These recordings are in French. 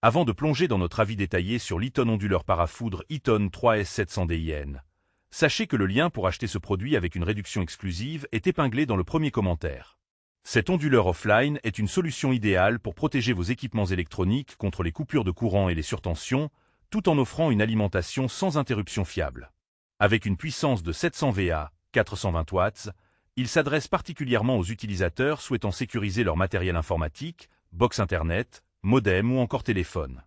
Avant de plonger dans notre avis détaillé sur l'Eaton onduleur parafoudre Eaton 3S700DIN, sachez que le lien pour acheter ce produit avec une réduction exclusive est épinglé dans le premier commentaire. Cet onduleur offline est une solution idéale pour protéger vos équipements électroniques contre les coupures de courant et les surtensions, tout en offrant une alimentation sans interruption fiable. Avec une puissance de 700 VA, 420 watts, il s'adresse particulièrement aux utilisateurs souhaitant sécuriser leur matériel informatique, box Internet, modem ou encore téléphone.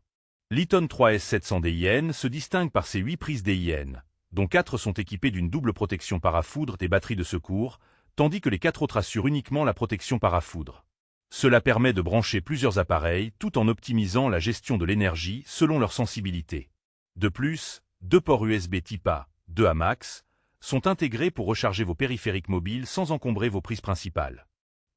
L'Eaton 3S700DIN se distingue par ses 8 prises DIN, dont 4 sont équipées d'une double protection parafoudre des batteries de secours, tandis que les 4 autres assurent uniquement la protection parafoudre. Cela permet de brancher plusieurs appareils tout en optimisant la gestion de l'énergie selon leur sensibilité. De plus, 2 ports USB type A, 2A max, sont intégrés pour recharger vos périphériques mobiles sans encombrer vos prises principales.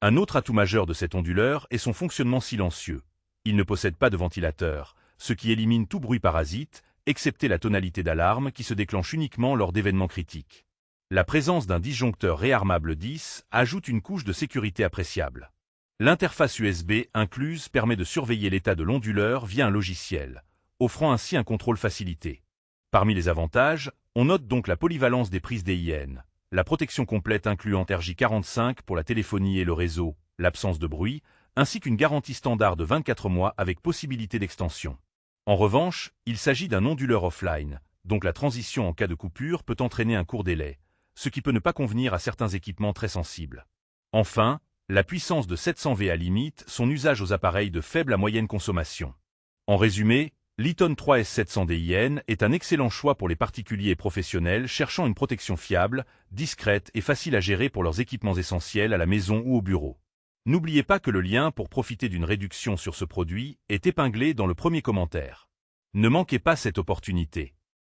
Un autre atout majeur de cet onduleur est son fonctionnement silencieux. Il ne possède pas de ventilateur, ce qui élimine tout bruit parasite, excepté la tonalité d'alarme qui se déclenche uniquement lors d'événements critiques. La présence d'un disjoncteur réarmable 10 ajoute une couche de sécurité appréciable. L'interface USB incluse permet de surveiller l'état de l'onduleur via un logiciel, offrant ainsi un contrôle facilité. Parmi les avantages, on note donc la polyvalence des prises DIN, la protection complète incluant RJ45 pour la téléphonie et le réseau, l'absence de bruit, ainsi qu'une garantie standard de 24 mois avec possibilité d'extension. En revanche, il s'agit d'un onduleur offline, donc la transition en cas de coupure peut entraîner un court délai, ce qui peut ne pas convenir à certains équipements très sensibles. Enfin, la puissance de 700 VA limite son usage aux appareils de faible à moyenne consommation. En résumé, l'Eaton 3S700DIN est un excellent choix pour les particuliers et professionnels cherchant une protection fiable, discrète et facile à gérer pour leurs équipements essentiels à la maison ou au bureau. N'oubliez pas que le lien pour profiter d'une réduction sur ce produit est épinglé dans le premier commentaire. Ne manquez pas cette opportunité.